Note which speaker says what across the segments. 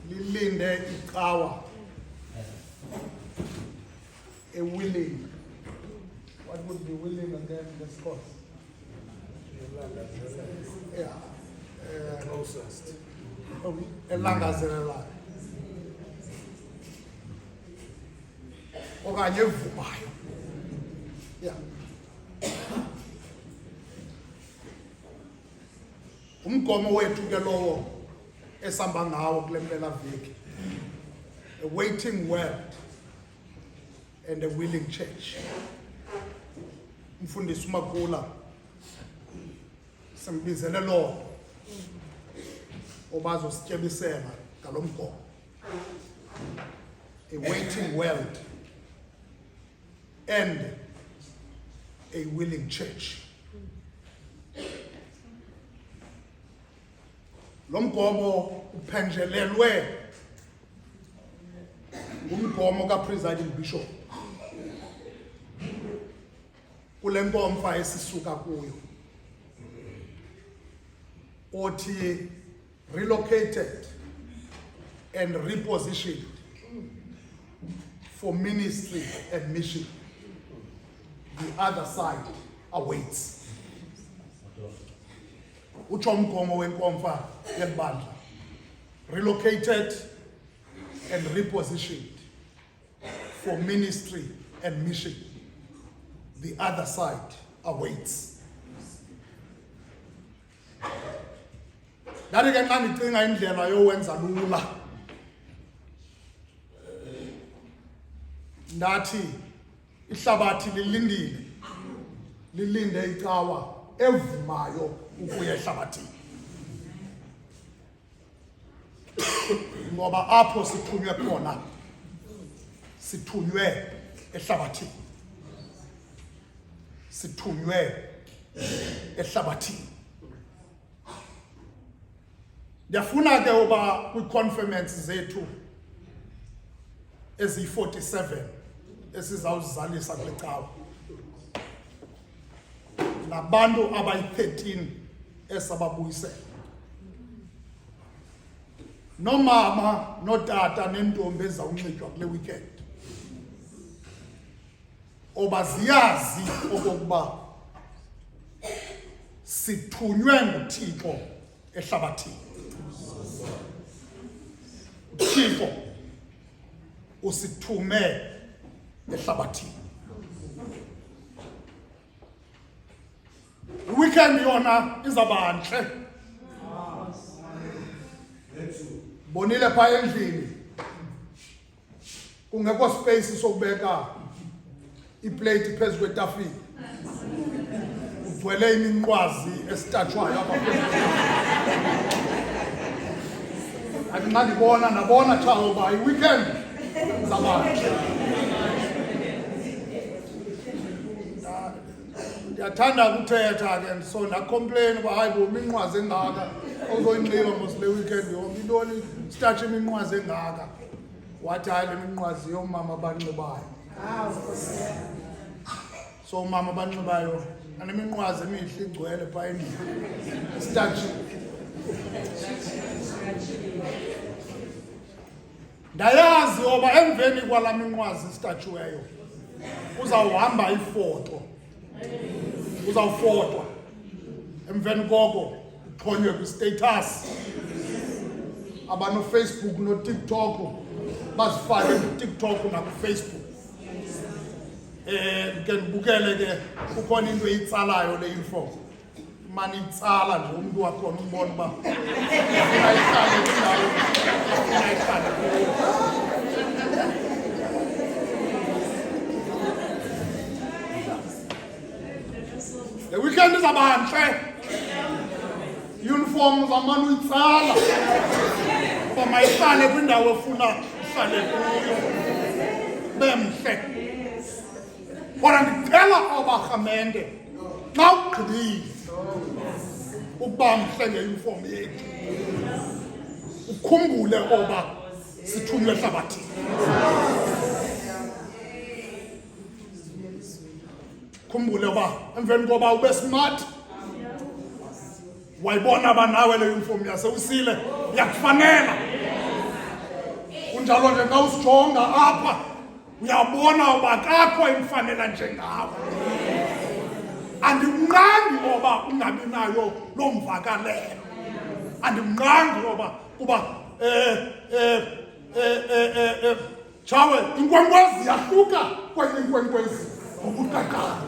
Speaker 1: lilinde icawa. A willing. What would be willing again in this course? Yeah.
Speaker 2: Closest.
Speaker 1: Elangazelelayo. Okanye evumayo. Yeah. Umgomo wethu ke lowo esamba ngawo kule mpelaveki. A waiting world and a willing church. Umfundisi uMagula simbizele lo obazo sityebisela ngalomgomo. A waiting world and a willing church. Lomgomo uphenjelelwe ngumgomo ka-presiding bishop kule nkomfa esisuka kuyo othi relocated and repositioned for ministry and mission. The other side awaits. Utsho umgomo wenkomfa yebandla. Relocated and repositioned for ministry and mission. The other side awaits. Ndathi ke xa ndicinga indlela yowenza lula. Ndathi ihlabathi lilinde icawa evumayo ukuya ehlabathini. Ngoba apho sithunywe khona sithunywe ehlabathini. Sithunywe ehlabathini. Ndiyafuna ke uba kwi-conference zethu ezi-47 esizawuzizalisa kule cawa nabantu abayi-13 esababuyisela, nomama notata nentombi ezawunxitywa kule weekend, oba ziyazi okokuba sithunywe nguThixo ehlabathini. uThixo usithume ehlabathini. Weekend yona izaba ntle. Bonile pha endlini kungekho space sokubeka iplate phezu kwetafile. Ugcwele iminqwazi esitatshwayo apha phezulu. Athi xa ndibona nabona tshawo uba i-weekend izaba ntle. Ndiyathanda ukuthetha ke so ndacomplain uba hayi bo iminqwazi engaka ozoyinxiba mos le weekend yonke intoni sitatshe iminqwazi engaka. Wathi hayi le minqwazi yoomama abanxibayo. So umama abanxibayo aneminqwazi emihle igcwele phaa endlini sitatshe. Ndayazi oba emveni kwala minqwazi isitatshiweyo uzawuhamba ifoto. Uzawufotwa emveni koko uxhonywe kwi-status. Facebook no-TikTok bazifake ku-TikTok naku-Facebook. Ke ndibukele ke kukhona into eyitsalayo le info. Mani itsala nje umntu wakhona umbona uba ayihlale kwindawo ayihlale kuyo. Le weekend izaba ntle. Uniform zamane uyitsala uba mayihlale kwindawo efuna ihlale kuyo bemhle. Kodwa ndicela abarhamente xa ugqibile ukuba mhle nge-uniform yethu ukhumbule oba sithunywe ehlabathini. Khumbule uba emveni koba ube smart wayibona ba nawe le uniform yase usile yakufanela kunjalo nje xa usijonga apha uyabona uba akakho imfanela njengawe. Andimnqandi oba ungabi nayo loo mvakalelo. Andimnqandi oba kuba Chawe, inkwenkwezi yahluka kwenye inkwenkwezi ngokuqaqana.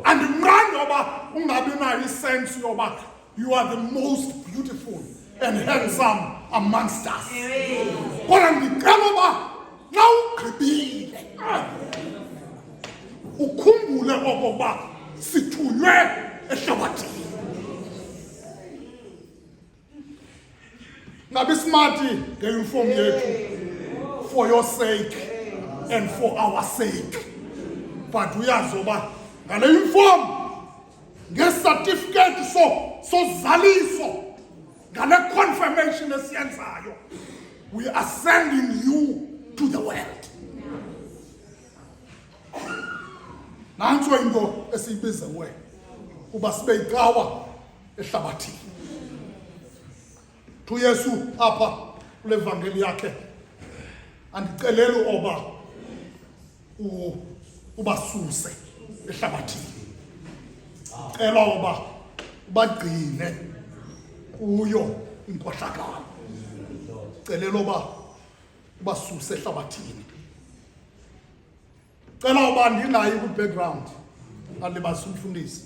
Speaker 1: Andimnqandi oba ungabi nayo isense yoba you are the most beautiful and handsome amongst us. Kodwa ndicela uba na ugqibile ukhumbule okokuba sithunywe ehlabathini. Ngabe simathi ngeuniform yethu for your sake and for our sake. But uyazi uba ngale uniform ngecertificate sozaliso ngale confirmation esiyenzayo we are sending you to the world. Nanso into esiyibiza we kuba sibe yicawa ehlabathini. uYesu apha kule vangeli yakhe andiceleli oba ubasuse ehlabathini. Cela oba ubagcine kuyo inkohlakalo. Celela oba ubasuse ehlabathini. Cela oba ndinayo ku-background alibasa umfundisi.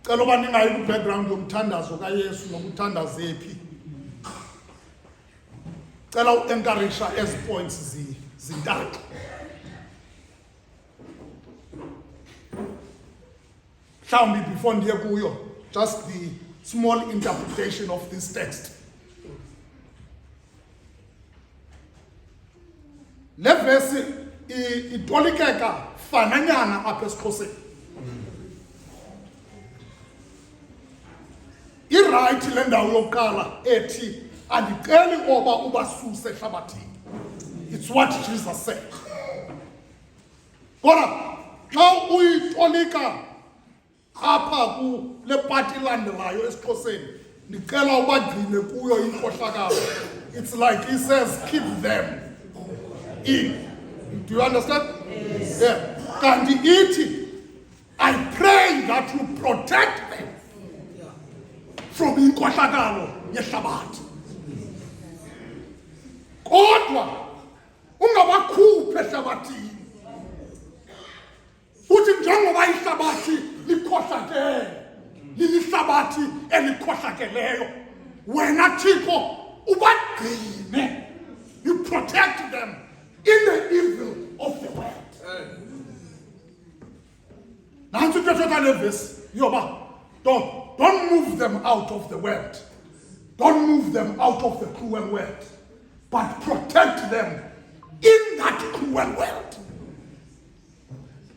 Speaker 1: Cela oba ndinayo ku-background yomthandazo kaYesu nokuthandaza ephi. Cela u-encourage ezi points zintathu. Mhlawumbi before ndiye kuyo, just the small interpretation of this text. Le verse itolikeka fananyana apha esiXhoseni. Iright le ndawo yokuqala ethi andiceli oba ubasuse ehlabathini. It's what Jesus said. Kodwa xa uyitolika apha kule part ilandelayo esiXhoseni ndicela ubagcine kuyo inkohlakalo. It's like he says keep them in. Do you understand? Yes. Yeah. Kanti ithi I pray that you protect them from inkohlakalo yehlabathi. Kodwa ungabakhuphe ehlabathini. Uthi njengoba ihlabathi likhohlakele, lilihlabathi elikhohlakeleyo, wena Thixo ubagcine. You protect them in the evil of the world. Nansi uthetha le verse yoba don't move them out of the world. Don't move them out of the cruel world, but protect them in that cruel world.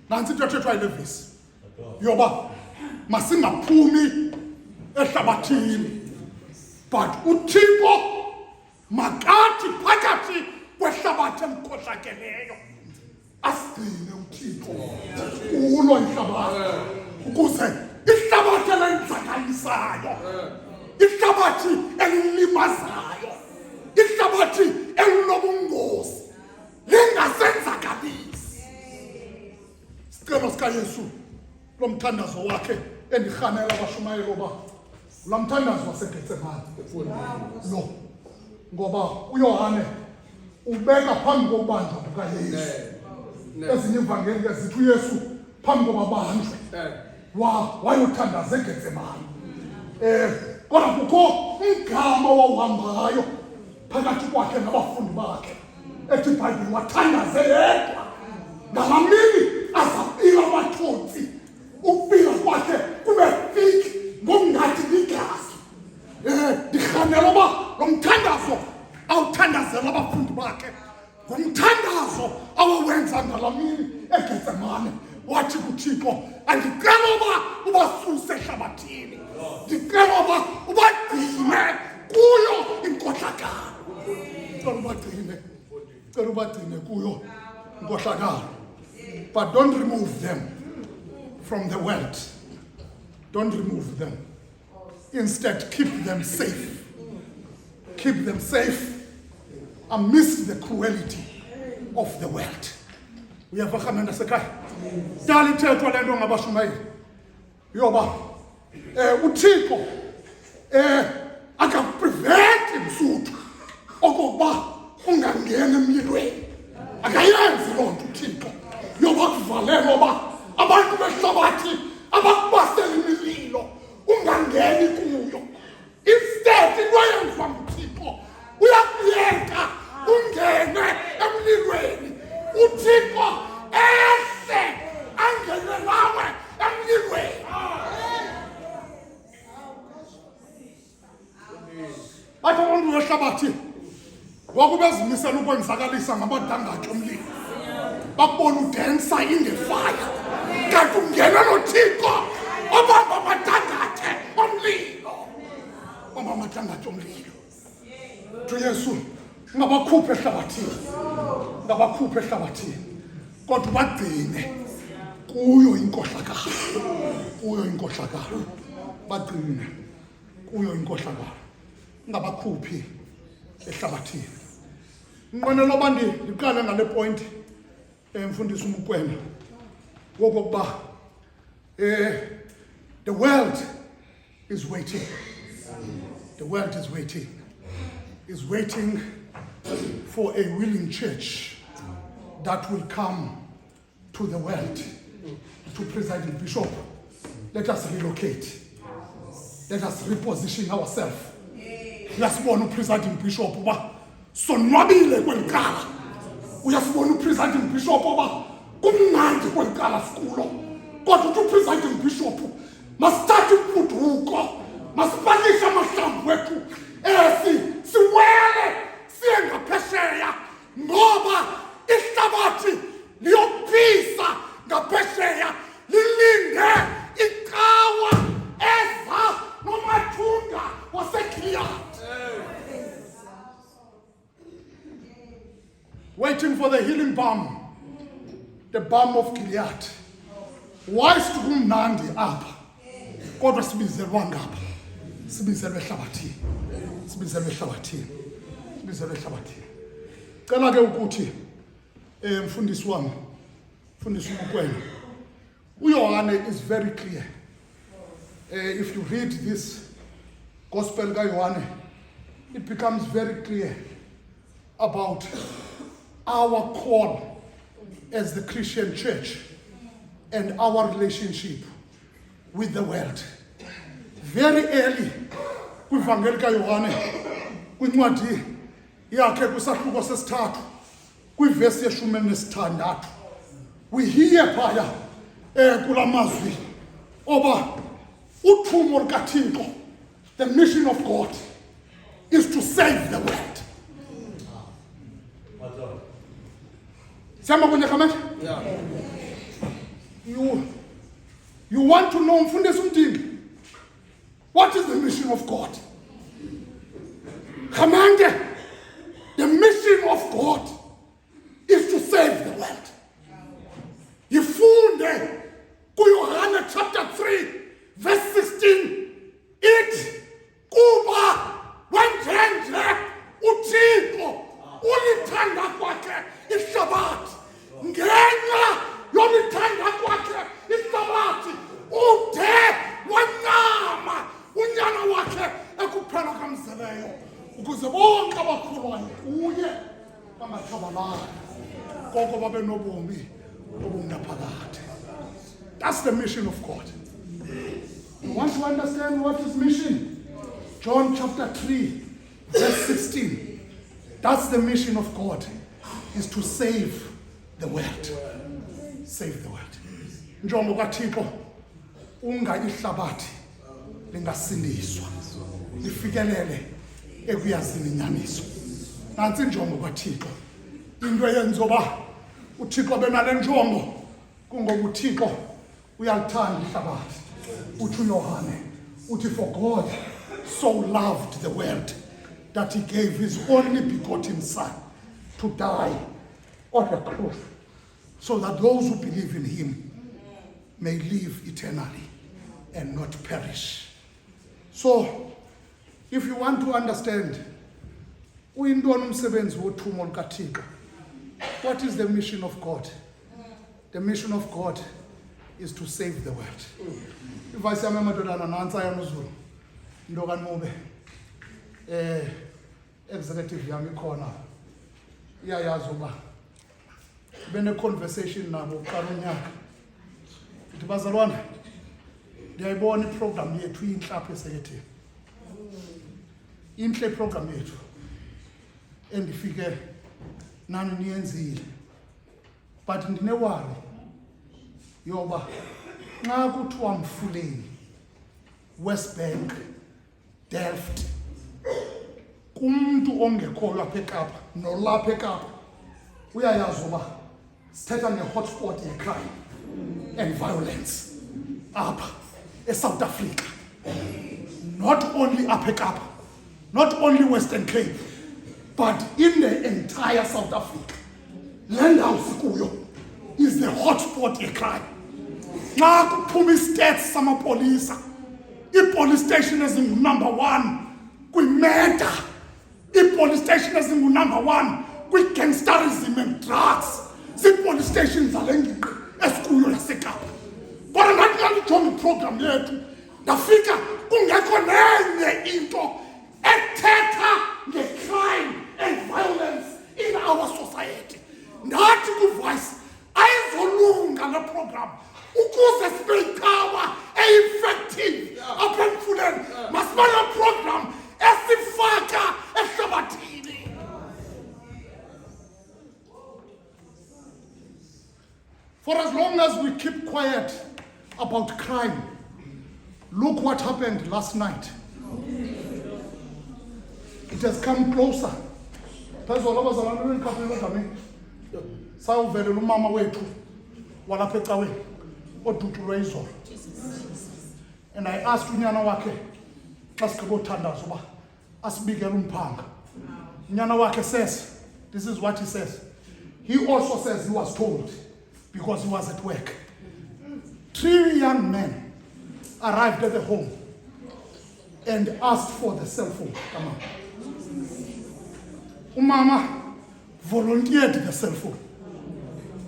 Speaker 1: Nansi uthetha le verse yoba masingaphumi ehlabathini, but uThixo makathi phakathi kwehlabathi elikhohlakeleyo asigcine uThixo kulo ihlabathi ukuze ihlabathi elenzakalisayo, ihlabathi elilimazayo, ihlabathi elinobungozi lingasenzakalisi. Sicelo sikaYesu lo mthandazo wakhe endirhanela abashumayeli oba la mthandazo waseGetsemane lo, ngoba uYohane ubeka phambi kokubanjwa kukaYesu. Ezinye ivangeli ke zithi uYesu phambi koba banjwe wayothandaza eGetsemane. Kodwa kukho umgama wawuhambayo phakathi kwakhe nabafundi bakhe ethi iBhayibhile wathandaze yedwa ngamamini azapila amathontsi. Ukupila kwakhe kube fiki ngokungathi ligazi. Ndikhanela uba lo mthandazo awuthandazela abafundi bakhe ngumthandazo awawenza ngalamini eGetsemane. Wathi kuThixo andicela uba ubasuse ehlabathini, ndicela uba ubagcine kuyo inkohlakalo. Cela ubagcine kuyo inkohlakalo, but don't remove them from the world. Don't remove them. Instead, keep them safe. keep them safe amidst the cruelty of the world. Uyava khamenda sekhaya. Dala ithethwa lento ngabashumayeli. Yoba uThixo akaprevent imsuthu okokuba ungangena emlilweni. Akayenzi loo nto uThixo. Yoba kuvalela oba abantu behlabathi abakubasela imililo ungangeni kuyo. Instead into ayenziwa nguThixo uyakuyeka ungene emlilweni. uThixo ehle angene nawe emlilweni. Bathi abantu behlabathi wakubezimisela ukwenzakalisa ngamadangatho omlilo. Bakubona udansa in the fire. Kanti ungena noThixo obamba amadangatho omlilo. Obamba amadangatho omlilo. uJesu ngabakhuphe ehlabathini. Ngabakhuphe ehlabathini. Kodwa bagcine kuyo inkohlakalo. Kuyo inkohlakalo. Bagcine kuyo inkohlakalo. Ngabakhuphi ehlabathini. Nqonela oba ndiqale ngale point mfundisi uMkwena wokokuba the world is waiting. The world is waiting. Is waiting for a willing church that will come to the world to presiding bishop. Let us relocate. Let us reposition ourselves. Uyasibona upresiding bishop uba sonwabile kwelikala. Uyasibona upresiding bishop uba kumnandi kwelikala sikulo. Kodwa upresiding bishop masithathe ubuduko, masipakishe amahlamvu wethu siwele siye ngaphesheya ngoba ihlabathi liyopisa ngaphesheya lilinde icawa eza nomathunga waseGiliyadi. Waiting for the healing balm, the balm of Gilead. Why is kumnandi apha? Kodwa sibizelwa ngapha. Sibizelwe ehlabathini. Sibizelwe ehlabathini. Sibizelwe ehlabathini. Cela ke ukuthi mfundisi wami, mfundisi uMkwena, uYohane is very clear. If you read this Gospel kaYohane, it becomes very clear about our call as the Christian church and our relationship with the world. Very early kwivangeli kaYohane kwincwadi yakhe kwisahluko sesithathu kwivesi ye-16 we hear phaya kula mazwi oba uthumo lukaThixo, the mission of God is to save the world. Siyama kwenye comment? Yeah. You want to know mfundisi umdingi? What is the mission of God? Kamande, the mission of God is to save the world. Yifunde kuYohane chapter 3 verse 16. It kuba wenjenje uThixo ulithanda kwakhe ihlabathi. Ngenxa yolithanda kwakhe ihlabathi ude wanyama unyana wakhe ekuphela kamzeleyo ukuze bonke abakholwayo kuye bangathabalali koko babe nobomi obungaphakade. That's the mission of God. You want to understand what is mission? John chapter 3 verse 16. That's the mission of God, is to save the world. Save the world. Njongo kaThixo unga ihlabathi lingasindiswa lifikelele ekuyazini inyaniso. Nansi injongo kaThixo. Into eyenza oba uThixo benale njongo kungoba uThixo uyalithanda ihlabathi. Uthi uYohane uthi for God so loved the world that he gave his only begotten son to die on the cross so that those who believe in him may live eternally and not perish. So if you want to understand Uyintoni umsebenzi wothumo lukaThixo? What is the mission of God? The mission of God is to save the world. Ivayisi yami emadodana nansa yamuzulu. Into kaNube. Executive yami khona. Iyayazi uba. Bene conversation nabo uqala unyaka. Ndithi bazalwane, ndiyayibona iprogram yethu inhlapho eseyethi. Inhle program yethu. Endifike nani niyenzile. But ndinewari yoba nxa kuthiwa Mfuleni, West Bank, Delft, kumuntu ongekhoyo apha eKapa nolapha eKapa uyayazi uba sithetha nge-hotspot ye-crime and violence apha eSouth Africa. Not only apha eKapa, not only Western Cape, but in the entire South Africa. Landhouse kuyo is the hotspot ye-crime. Nxa kuphuma i-stats samapolisa, i-police station ezingu-number 1 kwi-murder, i-police station ezingu-number 1 kwi-gangsterism and drugs, zii-police stations zale ngingqi esikuyo yaseKapa. Kodwa ndathi ndandijonga iprogram yethu, ndafika kungekho nenye into ethetha nge-crime and violence in our society. Ndathi kuVoice ayizolunga le program ukuze sibe yiqhawa e-effective apha eMfuleni. Masibe le program esifaka ehlabathini. For as long as we keep quiet about crime, look what happened last night. It has come closer. Phezulu abazalwane benkaphelwe egameni. Sawuvelela umama wethu walapha ecaweni odutshulwe izolo. And I asked unyana wakhe xa sigqibothandaza uba asibikele umphanga. Unyana wakhe says, this is what he says. He also says he was told because he was at work. 3 young men arrived at the home and asked for the cell phone. Come on. Umama volunteered the cell phone.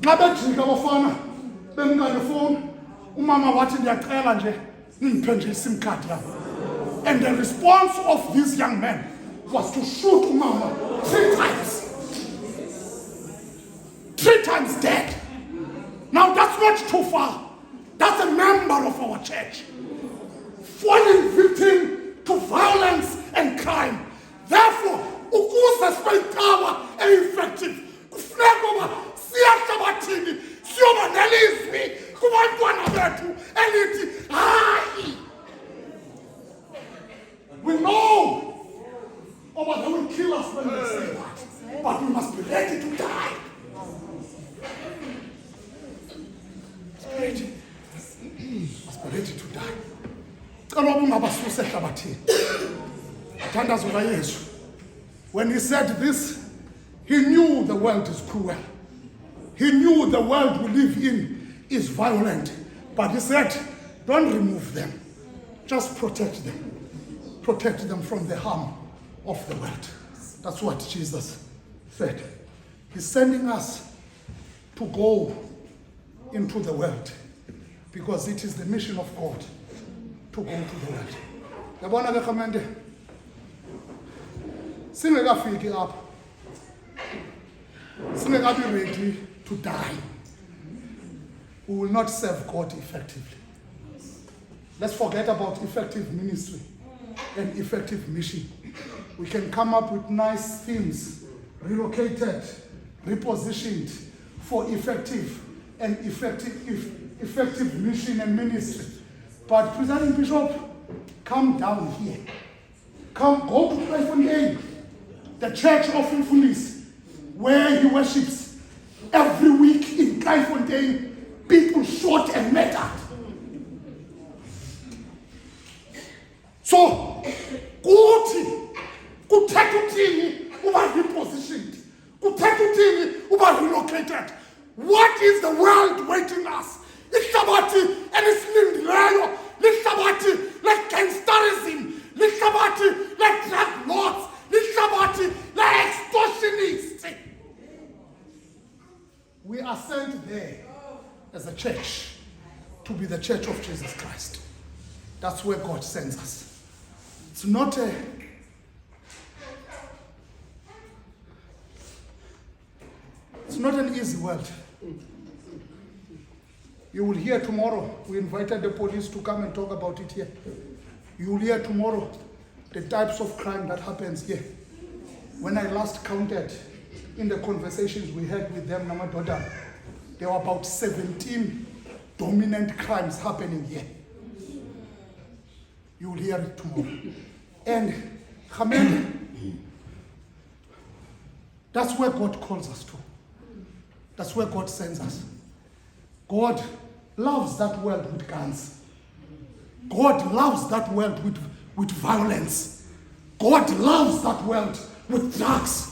Speaker 1: Xa bejika bafana bemka nefowuni, umama wathi ndiyacela nje nindiphe nje iSIM card yam. And the response of these young men was to shoot umama 3 times. 3 times dead. Now that's not too far. That's a member of our church falling victim to violence and crime. Therefore, ukuze sibe yiqhawa e-effective, kufuneka uba siyahlabathini siyoba nelizwi kubantwana bethu elithi hayi. We know they will kill us when they say that, but we must be ready to die. Must be ready to die. Kaloku ungabasusa ehlabathini. Thandazo kaYesu. When he said this, he knew the world is cruel. He knew the world we live in is violent. But he said, don't remove them. Just protect them. Protect them from the harm of the world. That's what Jesus said. He's sending us to go into the world because it is the mission of God to go to the world. Yabona ke khamende singekafiki apha, singekabi ready to die, we will not serve God effectively. Let's forget about effective ministry and effective mission. We can come up with nice themes, relocated, repositioned for effective mission and ministry. But President Bishop, come down here. Come, go to Kleinfontein, the church of Mfundisi, where he worships. Every week in Kleinfontein, people shot and murdered. So, kuthetha uthini uba repositioned, kuthetha uthini uba relocated. What is the world waiting us? Lihlabathi elisilindeleyo, lihlabathi le-gangsterism, lihlabathi le-drug lords, lihlabathi le prepare as a church to be the church of Jesus Christ. That's where God sends us. It's not an easy world. You will hear tomorrow, we invited the police to come and talk about it here. You will hear tomorrow the types of crime that happens here. When I last counted in the conversations we had with them, Namadoda, there were about 17 dominant crimes happening here. You will hear it tomorrow. And Hamed, that's where God calls us to. That's where God sends us. God loves that world with guns. God loves that world with violence. God loves that world with drugs.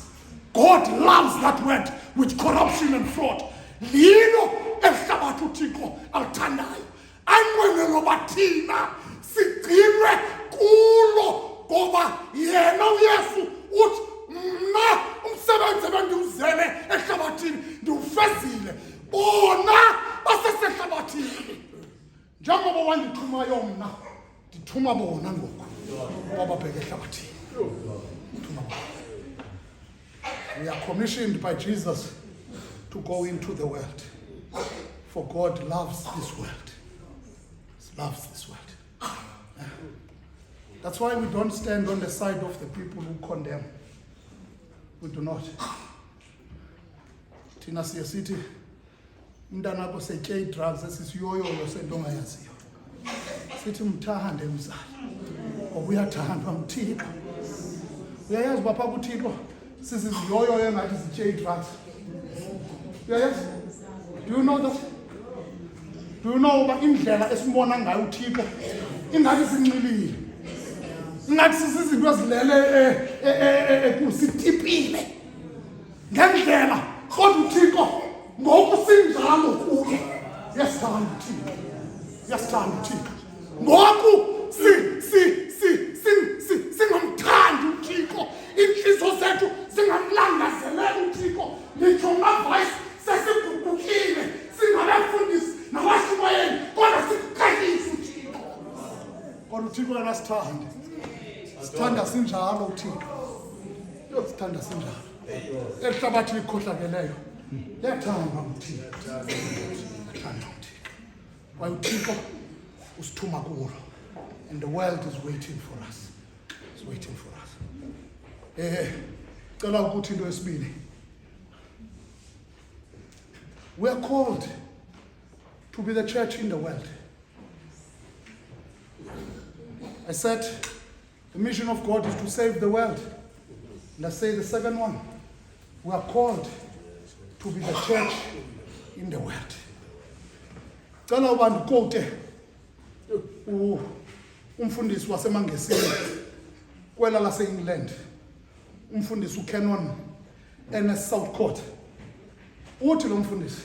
Speaker 1: God loves that world with corruption and fraud. Lilo ehlabathu uThixo alithandayo. Anqwenelo bathina sigcinwe kulo ngoba yena uYesu uthi mna umsebenzi ebendiwuzele ehlabathini ndiwufezile. Bona basesehlabathini. Njengoba wandithumayo mna ndithuma bona ngoku ngoba babheke ehlabathini. We are commissioned by Jesus to go into the world. For God loves this world. He loves this world. That's why we don't stand on the side of the people who condemn. We do not. Thina siyasithi umntanakho setye drugs esisiyoyoyo sento ongayaziyo. Sithi mthande mzali. Ngoba uyathandwa nguThixo. Uyayazi bapha kuThixo sisiziyoyoyo engathi zitye drugs. Yes? Do you know that? Do you know uba indlela esibona ngayo uThixo ingathi sinxilile? Ingathi sisizinto ezilele kusitipile. Ngendlela kodwa uThixo ngoku sinjalo kuye. Yasithanda uThixo. Yasithanda uThixo. Ngoku singamthandi uThixo. Inhliziyo zethu singamlangazeleli uThixo. Ngitsho ngavayisi sesiguqukile singabafundisi nabashumayeli kodwa sikukhalisa uThixo. Kodwa uThixo yena sithanda. Sithanda sinjalo uThixo. Sithanda sinjalo. Ehlabathi ikhohlakeleyo. Yathanda uThixo. Yathanda uThixo. Why uThixo usithuma kulo. And the world is waiting for us. It's waiting for us. Cela ukuthi into yesibili. We are called to be the church in the world. I said the mission of God is to save the world. And I say the second one, we are called to be the church in the world. Cela uba ndikote umfundisi wasemangesini kwela lase-England, umfundisi uCanon Ernest Southcourt. Uthi lo mfundisi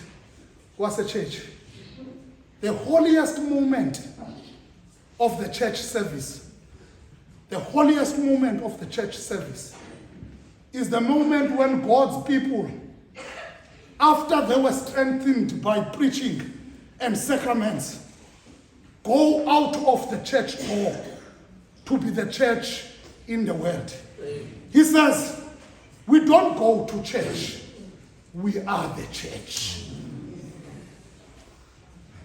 Speaker 1: wase-church, the holiest moment of the church service, the holiest moment of the church service is the moment when God's people, after they were strengthened by preaching and sacraments, go out of the church door to be the church in the world. He says, we don't go to church, we are the church.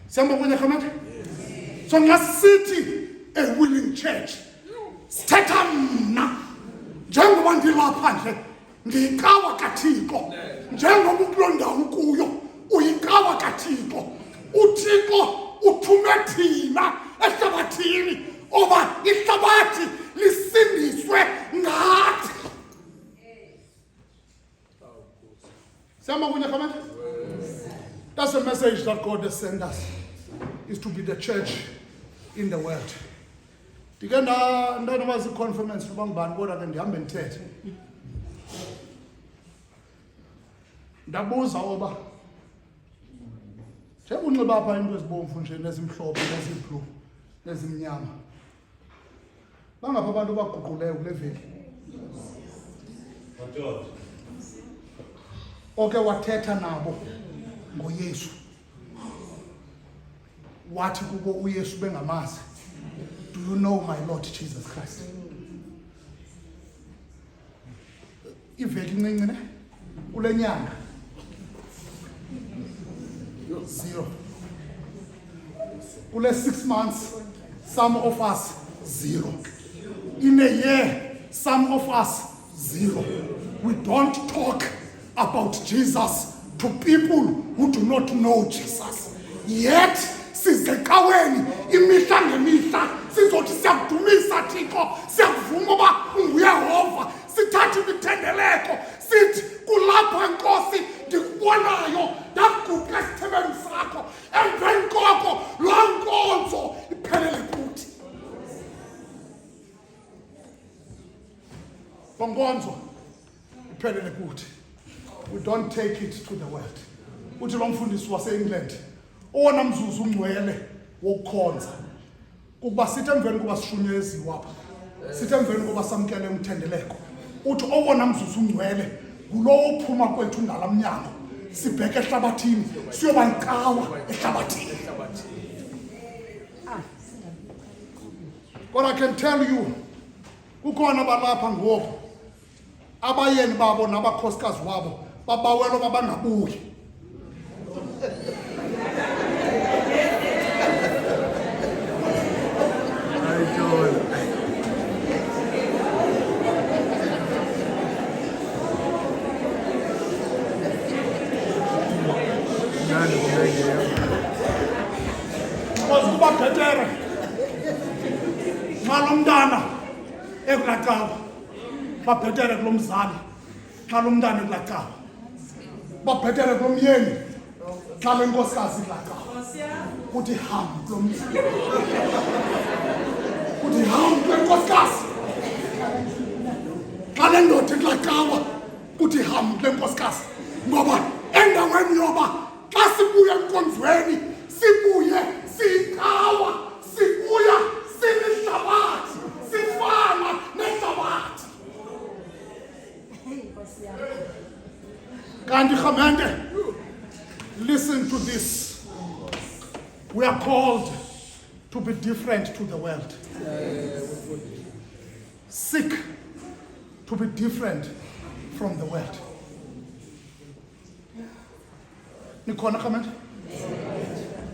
Speaker 1: Somebody comment? So ngasithi a willing church. Sithetha mna njengoba ndilapha nje ngiyikawa kaThixo njengoba ukulonda ukuyo uyikawa kaThixo. uThixo uthume thina ehlabathini oba ihlabathi lisindiswe ngathi. Somebody comment? That's the message that God has sent us, is to be the church in the world. Ndike ndanobazi conference noba ngubani kodwa ke ndihambe ndithethe. Ndabuza oba njengoba unxiba apha into ezibomvu nje nezimhlophe neziblue nezimnyama. Bangapha abantu baguquleyo kule veki. Oke wathetha nabo ngoYesu. wathi kubo uYesu bengamazi, do you know my Lord Jesus Christ? Iveki incinci ne kule nyanga 0. Kule 6 months, some of us 0. In a year, some of us 0. We don't talk about Jesus to people who do not know Jesus. Yet, sizecaweni imihla ngemihla sizothi siyakudumisa Thixo, siyakuvuma uba unguYehova, sithatha imithendeleko, sithi kulapha Nkosi ndikubonayo, ndaguqa esithebeni sakho, emveni koko laa nkonzo iphelele kuthi. Loo nkonzo iphelele kuthi. We don't take it to the world. Uthi lo mfundisi wase-England, owona mzuzu ungcwele wokukhonza kuba sithi emveni kuba sishunyeziwe apha, sithi emveni kuba samkele umthendeleko, uthi owona mzuzu ungcwele ngulowo ophuma kwethu ngala mnyango sibheke ehlabathini siyoba nkawa ehlabathini. But I can tell you, kukhona balapha ngoku abayeni babo nabakhosikazi wabo babawela babangabuyi. Because kuba bhetere xa lo mntana ekulaa cawa, babhetere kulo mzali xa lo mntana ekulaa cawa, babhetere kulo myeni xa le nkosikazi ekulaa cawa. Kuthi hambe kulo mzi, kuthi hambe kule nkosikazi xa le ndoda ekulaa cawa, kuthi hambe kule nkosikazi. Ngoba endaweni yoba xa sibuya enkonzweni sibuye siyinkawa, sibuya silihlabathi, sifana nehlabathi. Kanti Khamente, listen to this. We are called to be different to the world. Seek to be different from the world. Nikhona Khamente?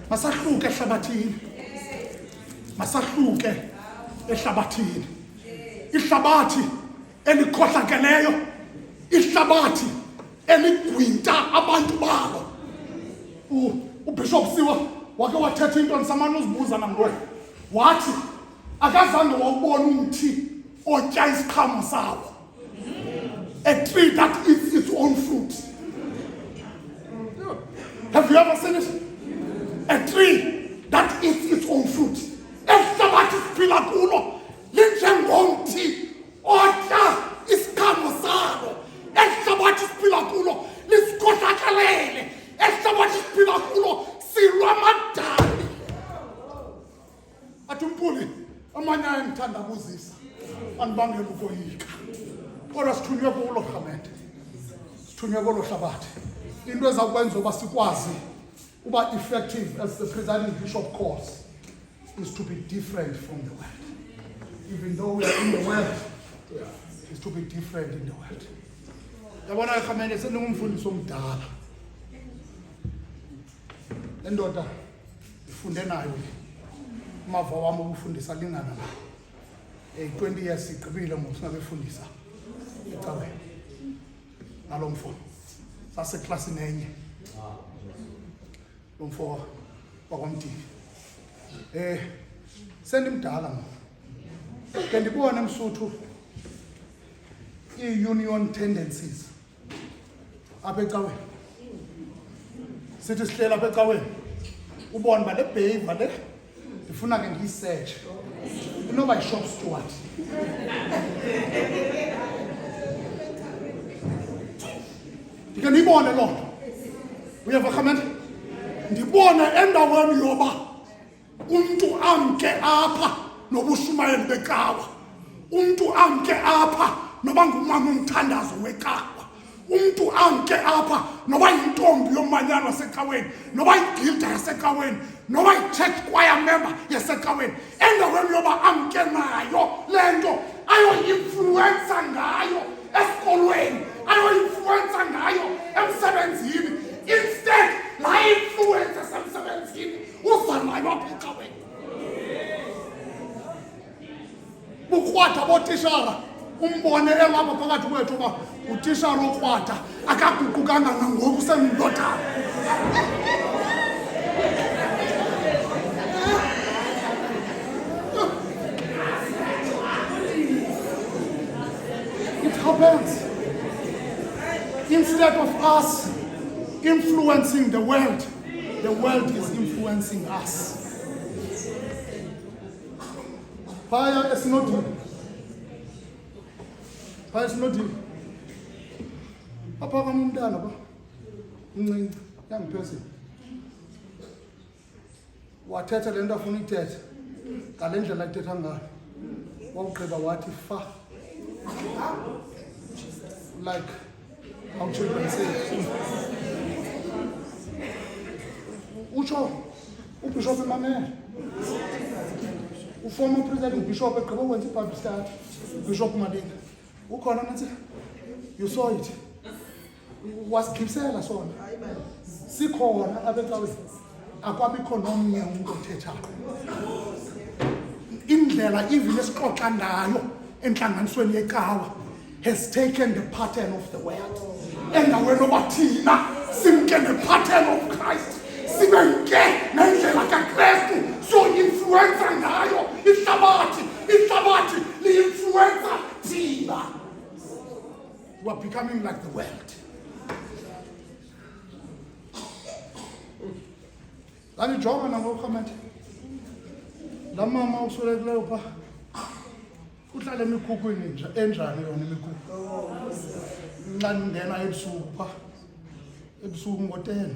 Speaker 1: Masahluke ehlabathini. Masahluke ehlabathini. Ihlabathi elikhohlakeleyo, ihlabathi eligwinta abantu balo. uBishop Siwa wake wathetha into ngisamana uzibuza nangoku. Wathi akazange wawubona umthi otya isiqhamo sawo. A tree that eats its own fruit. Have you ever seen it? A tree that eats its own fruit. Ehlabathi siphila kulo linjengomthi otya isiqhamo sawo. Ehlabathi siphila kulo lisikhohlakelele. Ehlabathi siphila kulo silwa amadali. Athi uMpuli amanye ayangithanda ukuzisa, andibangela ukoyika. Kodwa sithunywe kulo Khamente, sithunywe kulo hlabathi. Into ezakwenza uba sikwazi uba effective, as the presiding bishop calls, is to be different from the world. Even though we are in the world, is to be different in the world. Yabona Khamente, sendingumfundisi omdala. Le ndoda ifunde nayo amava wami ukufundisa lingana nayo. 20 years igqibile ngoku singabefundisa ecaweni nalo mfo. Saseklasini enye. Lo mfo wakwaMdiki. Sendimdala ngoku. Ke ndibona eMsuthu i-union tendencies apha ecaweni. Sithi sihlela apha ecaweni ubone ba le behavior le ndifuna ke ngiyisearch. Inoba yi-shop steward. Ndike ndiyibone loo nto. Uyeva Khamente? Ndibone endaweni yoba umntu amke apha nobushumayeli becawa. Umntu amke apha noba ngumama umthandazo wecawa. Umntu amke apha noba yintombi yomanyano wasecaweni, noba yigilda yasecaweni, noma i-church choir member yasecaweni endaweni yoba amke nayo le nto ayoyinfluensa ngayo esikolweni, ayoyinfluensa ngayo emsebenzini, instead la influence esemsebenzini uza nayo apha ecaweni. Bukrwada botishara umbone elapha phakathi kwethu uba utishara okrwada akaguqukanga nangoku sengindodana. It happens. Instead of us influencing the world is influencing us. Phaya esinodini. Phaya esinodini. Apha kamntana ba. Mncinci yangiphezulu. Wathetha le nto afuna uyithetha. Ngale ndlela ethetha ngayo. Wawugqiba wathi fa. Like how children say. Utsho uBishop Emmanuel. Former President Bishop egqiba ukwenza iBible study, Bishop Malinga. Ukhona nathi? You saw it. Wasigibisela sona. Sikhona abecaweni. Akwabikho nomnye umuntu othethayo. Indlela even esixoxa ngayo enhlanganisweni yecawa has taken the pattern of the world. Endaweni yoba thina simke the pattern of Christ. Sibenke nendlela kaKristu so influencer ngayo ihlabathi li-influencer thina. We are becoming like the world. Lanijonga nangokukhamente la mama uswelekileyo pha uhlala emikhukwini enjani yona imikhukhu nxa ngena ebusuku pha ebusuku ngo-10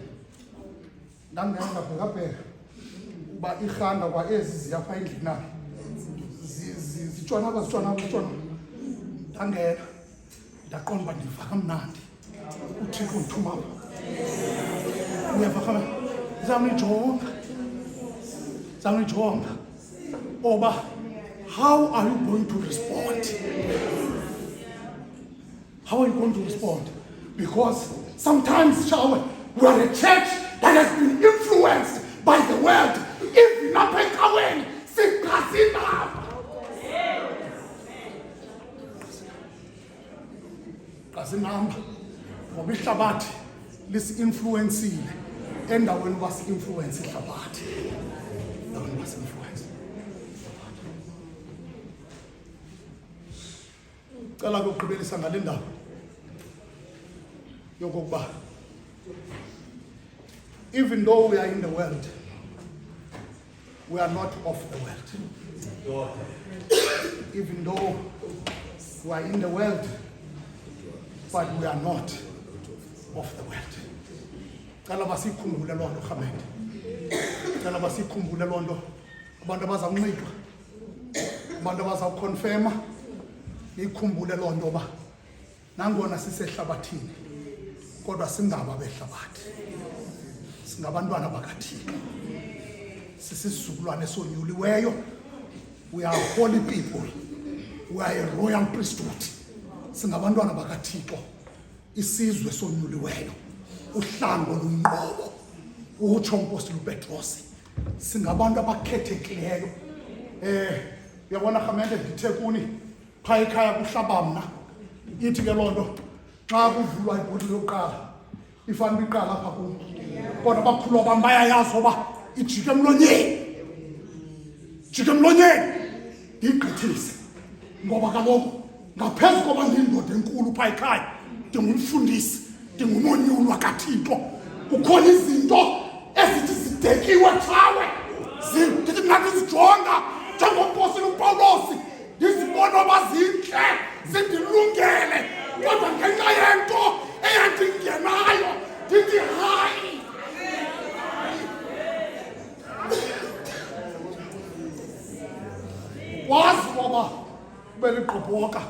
Speaker 1: ndangena ngabhekabheka uba irhanda kwa ezi ziyapha endlini na zitshona ndangena ndaqonda uba ndiva kamnandi uThixo uthuma apha uyeva khona zamijonga oba how are you going to respond? How are you going to respond? Because sometimes, shall we are a church that has been influenced by the world. If not when Kazinamba, ngoba ihlabathi lisi-influencile endaweni wasi-influence ihlabathi. Endaweni wasi-influence. Cela ukugqibelisa ngale ndaba yokokuba even though we are in the world, we are not of the world. Even though we are in the world, but we are not of the world. Cela basikhumbule loo nto Khamende. Cela basikhumbule loo nto. Abantu abazawuncedwa, abantu abazawukonfirma, ikhumbule loo nto ba nangona sisehlabathini kodwa singaba behlabathi. Singabantwana bakaThixo. Sisizukulwane esonyuliweyo. We are holy people. We are a royal priesthood. Singabantwana bakaThixo. Isizwe esonyuliweyo. Uhlango olunqobo. Utsho uMpostoli uPetros. Singabantu abakhethekileyo. Uyabona Khamende ndithe kuni pha ekhaya kuhlaba mna. Ithi ke loo nto xa kuvulwa ibhotile yokuqala ifana iqala apha kum. Kodwa abakhulu bam bayayazi uba ijike emlonyeni. Jike emlonyeni. Igqithise. Ngoba kaloku ngaphezu koba ndindoda enkulu pha ekhaya ndingumfundisi, ndingumonyulwa kaThixo. Kukhona izinto ezithi zidekiwe thawe. Ndithi ngathi zijonga njengompostoli uPawulos. Ndizibona uba zintle, zindilungele. Kodwa ngenxa yento eyandingenayo ndithi hayi. Wazi ngoba beligqobhoka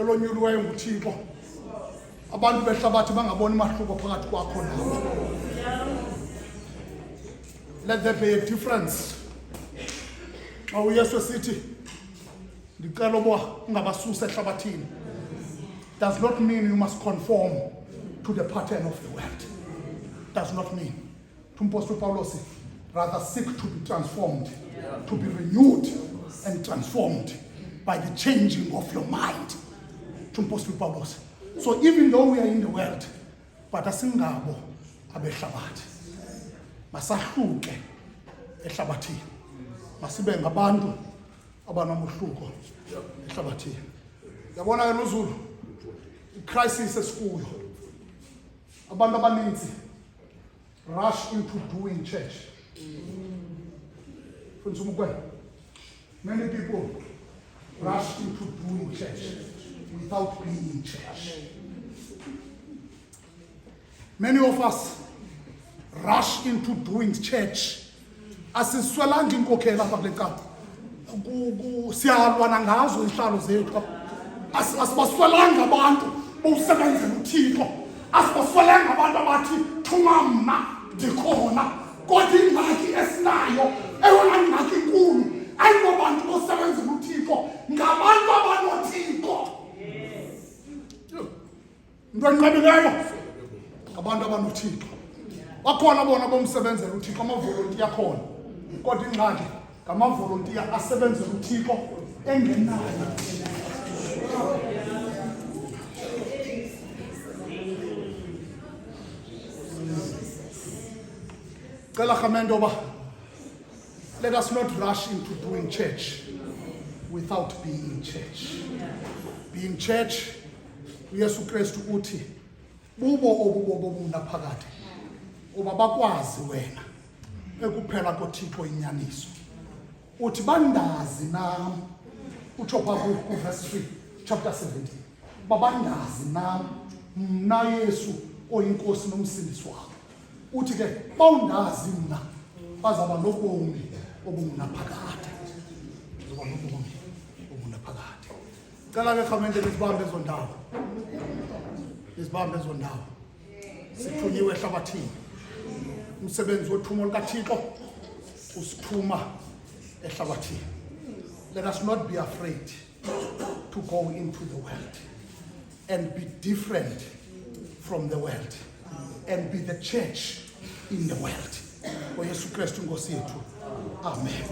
Speaker 1: elonyuliweyo nguThixo. Abantu behlabathi bangaboni mahluko phakathi kwakho nawe. Let there be a difference. Xa uYesu esithi ndicela uba ungabasusa ehlabathini, does not mean you must conform to the pattern of the world. Does not mean. Apostle Paulus rather seek to be transformed, to be renewed and transformed by the changing of your mind. Apostle Paulus. So even though we are in the world, but asingabo abehlabathi. Masahluke ehlabathini. Masibe ngabantu abanomohluko ehlabathini. Yabona ke noZulu, crisis esikuyo. Abantu abaninzi rush into doing church. Many people rush into doing church without being in church. Many of us rush into doing church. Asiswelanga inkokheli apha kule nkqubo. Siyalwana ngazo ihlalo zethu. Asibaswelanga abantu bowusebenzela uThixo. Asibaswelanga abantu abathi thuma mna ndikhona. Kodwa ingxaki esinayo eyona ngxaki inkulu ayingobantu bowusebenzela uThixo, ngabantu abanoThixo. Into enqabileyo ngabantu abanoThixo. Bakhona bona bomsebenzela uThixo, amavolontiya akhona. Kodwa ingxaki ngamavolontiya asebenzela uThixo engenayo. Let us not rush into doing church without being in church. Being church, uYesu Kristu uthi bubo obubobuна phakade uba bakwazi wena ekuphela koThixo inyaniso. Uthi bandazi nam, utsho pha ku verse 3 chapter 17. Babandazi nam mna Yesu oyinkosi nomsindisi wabo. Uthi ke bawundazi mna bazaba nobomi obungaphakade. Bazaba nobomi obungaphakade. Cela ke khamente bezibambe ezo ndawo. Bezibambe ezo ndawo. Sithunyiwe ehlabathini. Umsebenzi wethumo likaThixo usithuma ehlabathini. Let us not be afraid to go into the world and be different from the world and be the church in the world. For Jesus Christ, Amen.